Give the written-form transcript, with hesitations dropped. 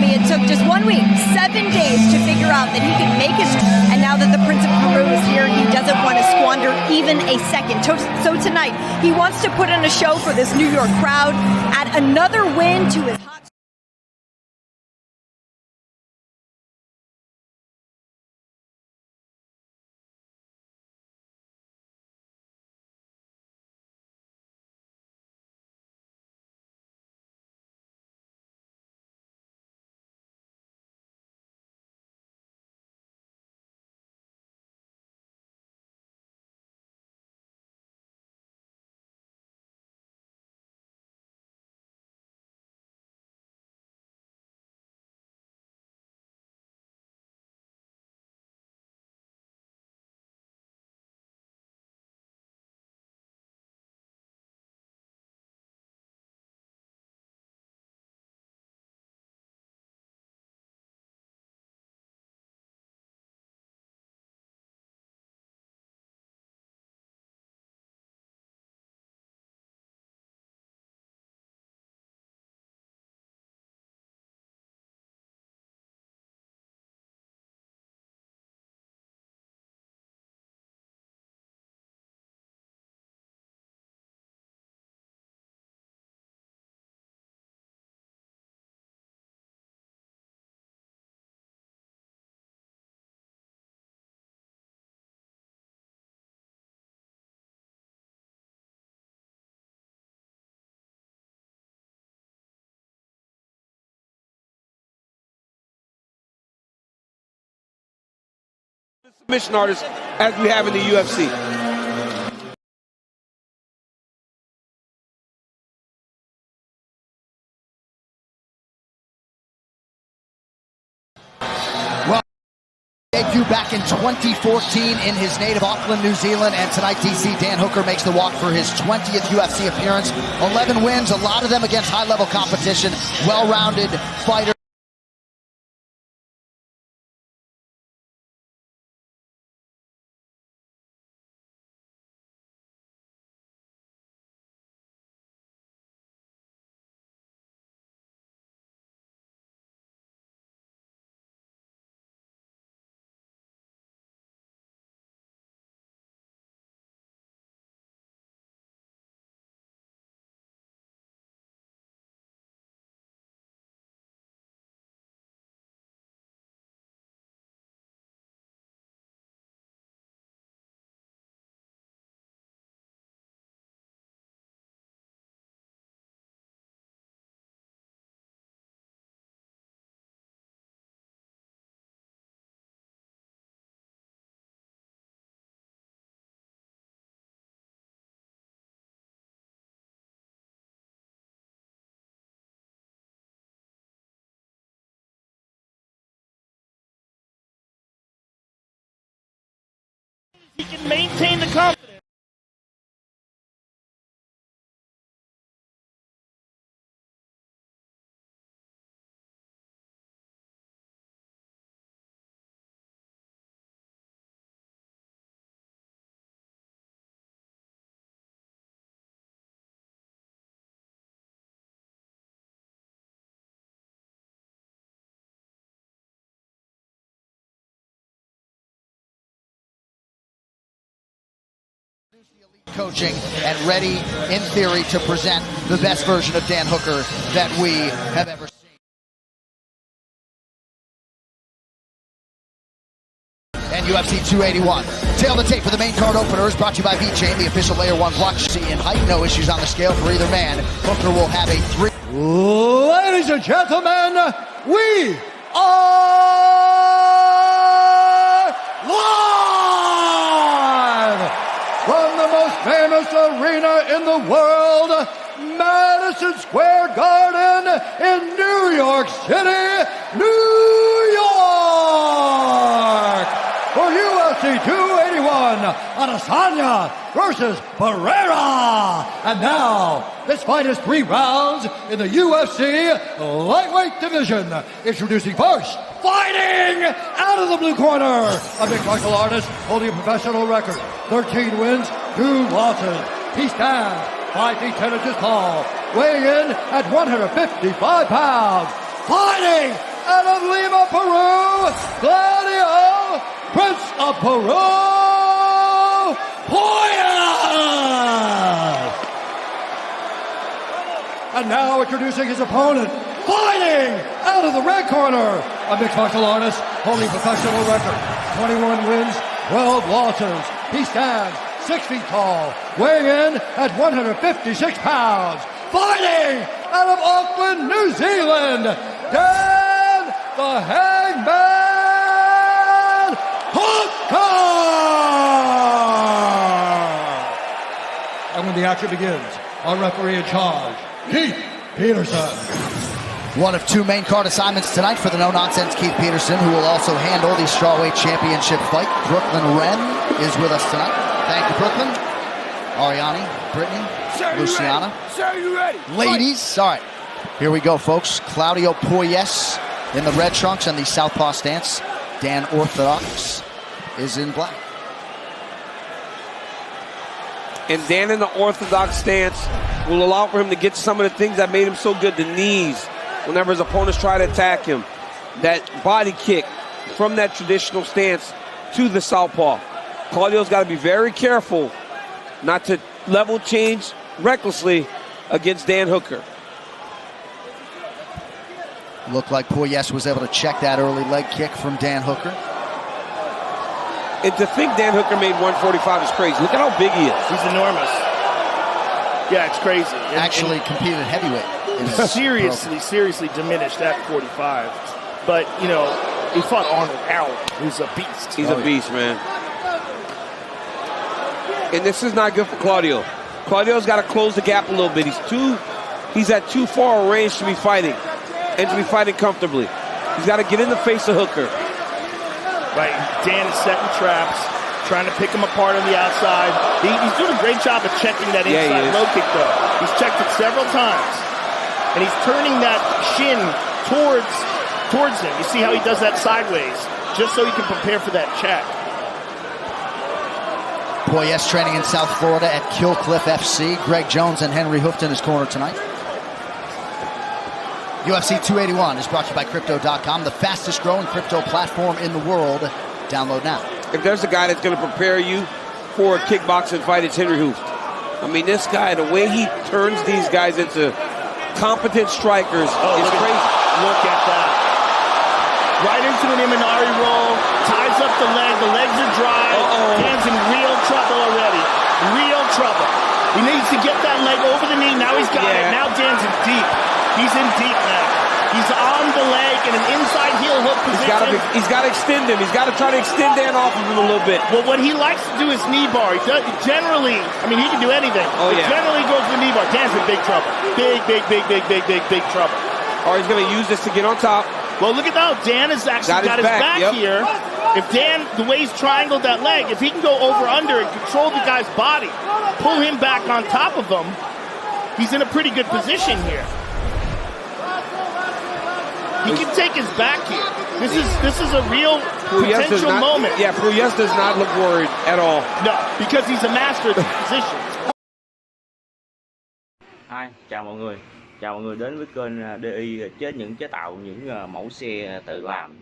me it took just 1 week, 7 days to figure out that he could make his, and now that the Prince of Peru is here, he doesn't want to squander even a second. So tonight, he wants to put on a show for this New York crowd, add another win to his hot. Submission artists as we have in the UFC. Well, debut back in 2014 in his native Auckland, New Zealand, and tonight DC Dan Hooker makes the walk for his 20th UFC appearance. 11 wins, a lot of them against high-level competition, well-rounded fighter. He can maintain the confidence. Coaching and ready, in theory, to present the best version of Dan Hooker that we have ever seen. And UFC 281. Tail the tape for the main card openers, brought to you by V-Chain, the official Layer 1 block. In height, no issues on the scale for either man. Hooker will have a 3. Ladies and gentlemen, we are live from the most famous arena in the world, Madison Square Garden in New York City, New York, for UFC 281, Adesanya versus Pereira. And now, this fight is 3 rounds in the UFC lightweight division. Introducing first, fighting out of the blue corner, a mixed martial artist holding a professional record, 13 wins, 2 losses. He stands 5 feet 10 inches tall, weighing in at 155 pounds. Fighting out of Lima, Peru, Claudio, Prince of Peru, Puelles! And now introducing his opponent, fighting out of the red corner, a mixed martial artist holding professional record, 21 wins, 12 losses. He stands 6 feet tall, weighing in at 156 pounds, fighting out of Auckland, New Zealand, Dan the Hangman Hooker! And when the action begins, our referee in charge, Keith Peterson. One of 2 main card assignments tonight for the no-nonsense Keith Peterson, who will also handle the strawweight championship fight. Brooklyn Wren is with us tonight. Thank you, Brooklyn. Ariane, Brittany, Sir, Luciana. Sir, you ready? Ladies, all right. Here we go, folks. Claudio Puelles in the red trunks and the southpaw stance. Dan Orthodox is in black. And Dan in the orthodox stance will allow for him to get some of the things that made him so good. The knees, whenever his opponents try to attack him. That body kick from that traditional stance to the southpaw. Claudio's got to be very careful not to level change recklessly against Dan Hooker. Looked like Puelles was able to check that early leg kick from Dan Hooker. And to think Dan Hooker made 145 is crazy. Look at how big he is. He's enormous. Yeah, it's crazy. Actually competed heavyweight. Seriously diminished at 45. But, you know, he fought Arnold Allen, who's a beast. He's a beast, man. And this is not good for Claudio. Claudio's got to close the gap a little bit. He's at too far a range to be fighting, and to be fighting comfortably. He's got to get in the face of Hooker. Right, Dan is setting traps, trying to pick him apart on the outside. He's doing a great job of checking that inside low kick, though. He's checked it several times, and he's turning that shin towards him. You see how he does that sideways, just so he can prepare for that check. Puelles training in South Florida at Killcliff FC. Greg Jones and Henry Hoofed in his corner tonight. UFC 281 is brought to you by Crypto.com, the fastest growing crypto platform in the world. Download now. If there's a guy that's going to prepare you for a kickboxing fight, it's Henry Hoofed. I mean, this guy, the way he turns these guys into competent strikers is crazy. Look at that. Right into an Imanari roll, ties up the leg. The legs are dry. Dan's in real trouble already. Real trouble. He needs to get that leg over the knee. Now he's got it. Now Dan's in deep. He's in deep now. He's on the leg in an inside heel hook position. He's got to extend him. He's got to try to extend Dan off of him a little bit. Well, what he likes to do is knee bar. He generally, I mean, he can do anything. Generally goes for the knee bar. Dan's in big trouble. Big trouble. Or he's going to use this to get on top. Well, look at that. Dan has actually got his back here. If Dan, the way he's triangled that leg, if he can go over under and control the guy's body, pull him back on top of him, he's in a pretty good position here. He can take his back here. This is a real potential moment. Yeah, Puelles does not look worried at all. No, because he's a master of the position. Hi, chào mọi người. Chào mọi người đến với kênh DI chế những chế tạo những mẫu xe tự làm